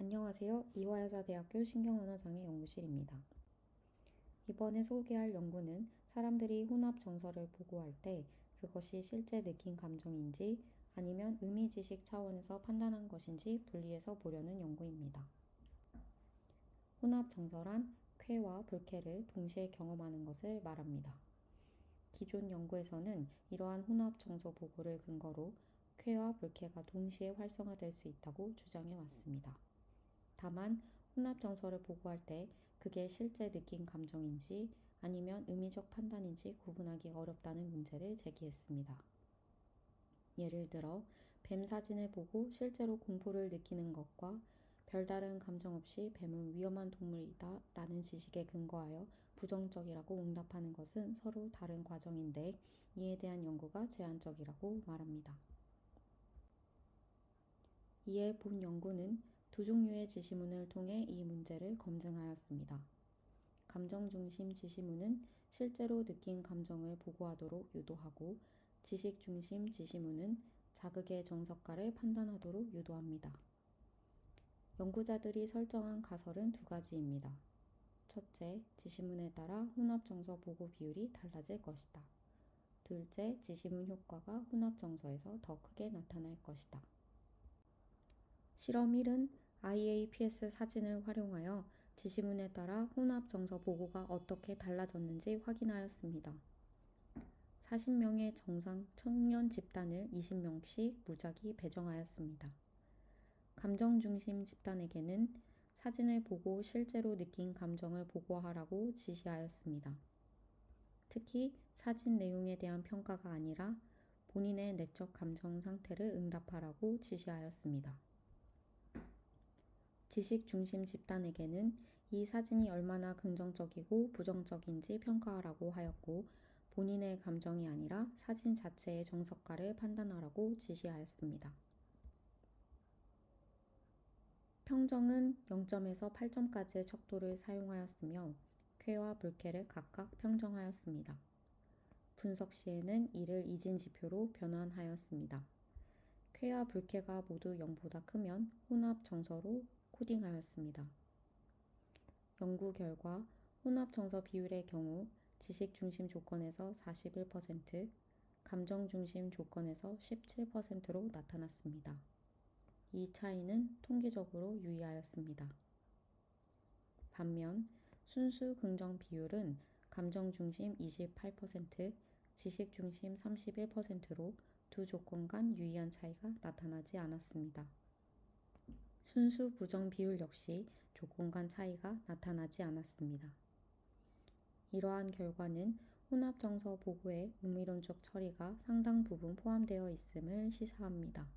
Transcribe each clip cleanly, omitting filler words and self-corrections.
안녕하세요. 이화여자대학교 신경언어장애 연구실입니다. 이번에 소개할 연구는 사람들이 혼합 정서를 보고할 때 그것이 실제 느낀 감정인지 아니면 의미지식 차원에서 판단한 것인지 분리해서 보려는 연구입니다. 혼합 정서란 쾌와 불쾌를 동시에 경험하는 것을 말합니다. 기존 연구에서는 이러한 혼합 정서 보고를 근거로 쾌와 불쾌가 동시에 활성화될 수 있다고 주장해 왔습니다. 다만 혼합 정서를 보고할 때 그게 실제 느낀 감정인지 아니면 의미적 판단인지 구분하기 어렵다는 문제를 제기했습니다. 예를 들어 뱀 사진을 보고 실제로 공포를 느끼는 것과 별다른 감정 없이 뱀은 위험한 동물이다 라는 지식에 근거하여 부정적이라고 응답하는 것은 서로 다른 과정인데 이에 대한 연구가 제한적이라고 말합니다. 이에 본 연구는 두 종류의 지시문을 통해 이 문제를 검증하였습니다. 감정중심 지시문은 실제로 느낀 감정을 보고하도록 유도하고 지식중심 지시문은 자극의 정석가를 판단하도록 유도합니다. 연구자들이 설정한 가설은 두 가지입니다. 첫째, 지시문에 따라 혼합정서 보고 비율이 달라질 것이다. 둘째, 지시문 효과가 혼합정서에서 더 크게 나타날 것이다. 실험 1은 IAPS 사진을 활용하여 지시문에 따라 혼합 정서 보고가 어떻게 달라졌는지 확인하였습니다. 40명의 정상 청년 집단을 20명씩 무작위 배정하였습니다. 감정 중심 집단에게는 사진을 보고 실제로 느낀 감정을 보고하라고 지시하였습니다. 특히 사진 내용에 대한 평가가 아니라 본인의 내적 감정 상태를 응답하라고 지시하였습니다. 지식 중심 집단에게는 이 사진이 얼마나 긍정적이고 부정적인지 평가하라고 하였고 본인의 감정이 아니라 사진 자체의 정석가를 판단하라고 지시하였습니다. 평정은 0점에서 8점까지의 척도를 사용하였으며 쾌와 불쾌를 각각 평정하였습니다. 분석 시에는 이를 이진지표로 변환하였습니다. 쾌와 불쾌가 모두 0보다 크면 혼합 정서로 코딩하였습니다. 연구 결과 혼합 정서 비율의 경우 지식 중심 조건에서 41%, 감정 중심 조건에서 17%로 나타났습니다. 이 차이는 통계적으로 유의하였습니다. 반면 순수 긍정 비율은 감정 중심 28%, 지식 중심 31%로 두 조건 간 유의한 차이가 나타나지 않았습니다. 순수 부정 비율 역시 조건 간 차이가 나타나지 않았습니다. 이러한 결과는 혼합 정서 보고의 의미론적 처리가 상당 부분 포함되어 있음을 시사합니다.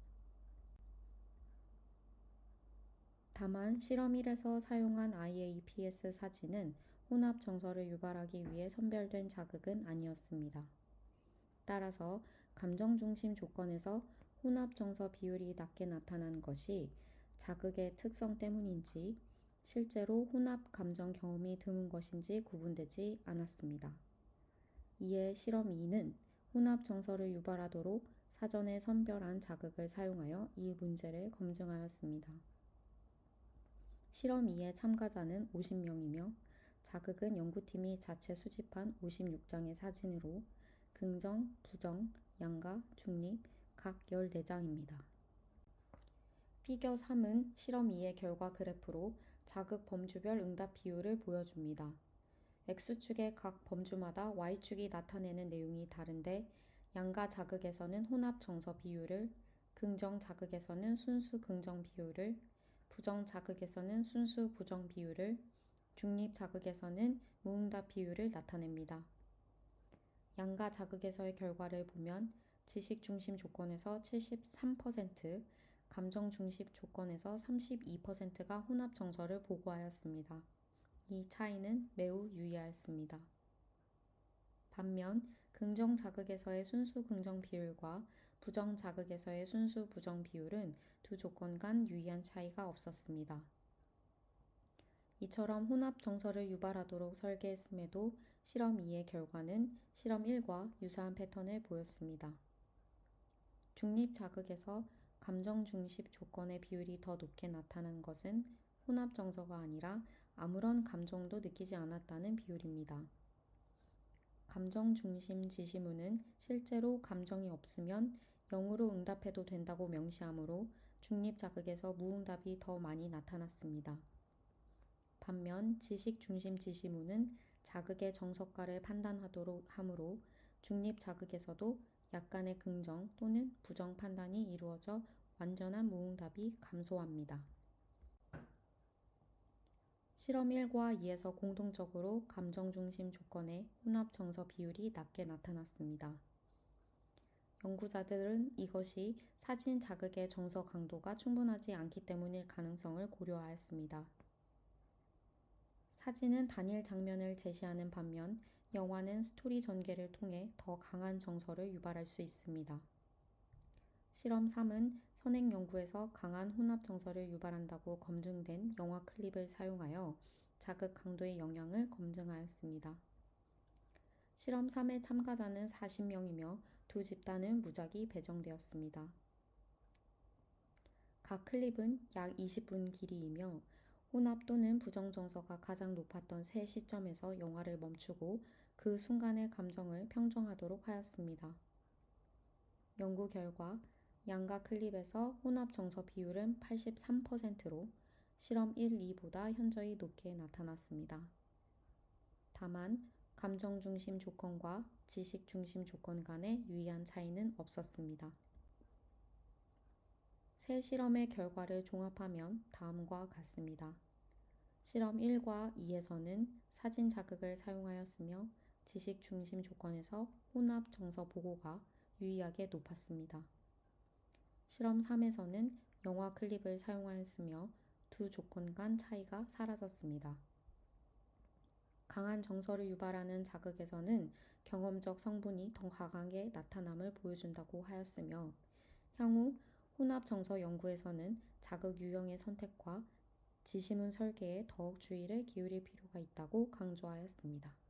다만 실험 1에서 사용한 IAPS 사진은 혼합 정서를 유발하기 위해 선별된 자극은 아니었습니다. 따라서 감정 중심 조건에서 혼합 정서 비율이 낮게 나타난 것이 자극의 특성 때문인지 실제로 혼합 감정 경험이 드문 것인지 구분되지 않았습니다. 이에 실험 2는 혼합 정서를 유발하도록 사전에 선별한 자극을 사용하여 이 문제를 검증하였습니다. 실험 2의 참가자는 50명이며 자극은 연구팀이 자체 수집한 56장의 사진으로 긍정, 부정, 양가, 중립 각 14장입니다. 피겨 3은 실험 2의 결과 그래프로 자극 범주별 응답 비율을 보여줍니다. X축의 각 범주마다 Y축이 나타내는 내용이 다른데 양가 자극에서는 혼합 정서 비율을, 긍정 자극에서는 순수 긍정 비율을, 부정 자극에서는 순수 부정 비율을, 중립 자극에서는 무응답 비율을 나타냅니다. 양가 자극에서의 결과를 보면 지식 중심 조건에서 73%, 감정 중심 조건에서 32%가 혼합 정서를 보고하였습니다. 이 차이는 매우 유의하였습니다. 반면 긍정 자극에서의 순수 긍정 비율과 부정 자극에서의 순수 부정 비율은 두 조건 간 유의한 차이가 없었습니다. 이처럼 혼합 정서를 유발하도록 설계했음에도 실험 2의 결과는 실험 1과 유사한 패턴을 보였습니다. 중립 자극에서 감정 중심 조건의 비율이 더 높게 나타난 것은 혼합 정서가 아니라 아무런 감정도 느끼지 않았다는 비율입니다. 감정 중심 지시문은 실제로 감정이 없으면 0으로 응답해도 된다고 명시하므로 중립 자극에서 무응답이 더 많이 나타났습니다. 반면 지식 중심 지시문은 자극의 정석가를 판단하도록 하므로 중립 자극에서도 약간의 긍정 또는 부정 판단이 이루어져 완전한 무응답이 감소합니다. 실험 1과 2에서 공통적으로 감정 중심 조건의 혼합 정서 비율이 낮게 나타났습니다. 연구자들은 이것이 사진 자극의 정서 강도가 충분하지 않기 때문일 가능성을 고려하였습니다. 사진은 단일 장면을 제시하는 반면 영화는 스토리 전개를 통해 더 강한 정서를 유발할 수 있습니다. 실험 3은 선행 연구에서 강한 혼합 정서를 유발한다고 검증된 영화 클립을 사용하여 자극 강도의 영향을 검증하였습니다. 실험 3의 참가자는 40명이며 두 집단은 무작위 배정되었습니다. 각 클립은 약 20분 길이이며 혼합 또는 부정 정서가 가장 높았던 세 시점에서 영화를 멈추고 그 순간의 감정을 평정하도록 하였습니다. 연구 결과 양가 클립에서 혼합 정서 비율은 83%로 실험 1, 2보다 현저히 높게 나타났습니다. 다만 감정 중심 조건과 지식 중심 조건 간의 유의한 차이는 없었습니다. 세 실험의 결과를 종합하면 다음과 같습니다. 실험 1과 2에서는 사진 자극을 사용하였으며 지식 중심 조건에서 혼합 정서 보고가 유의하게 높았습니다. 실험 3에서는 영화 클립을 사용하였으며 두 조건 간 차이가 사라졌습니다. 강한 정서를 유발하는 자극에서는 경험적 성분이 더 강하게 나타남을 보여준다고 하였으며 향후 혼합 정서 연구에서는 자극 유형의 선택과 지시문 설계에 더욱 주의를 기울일 필요가 있다고 강조하였습니다.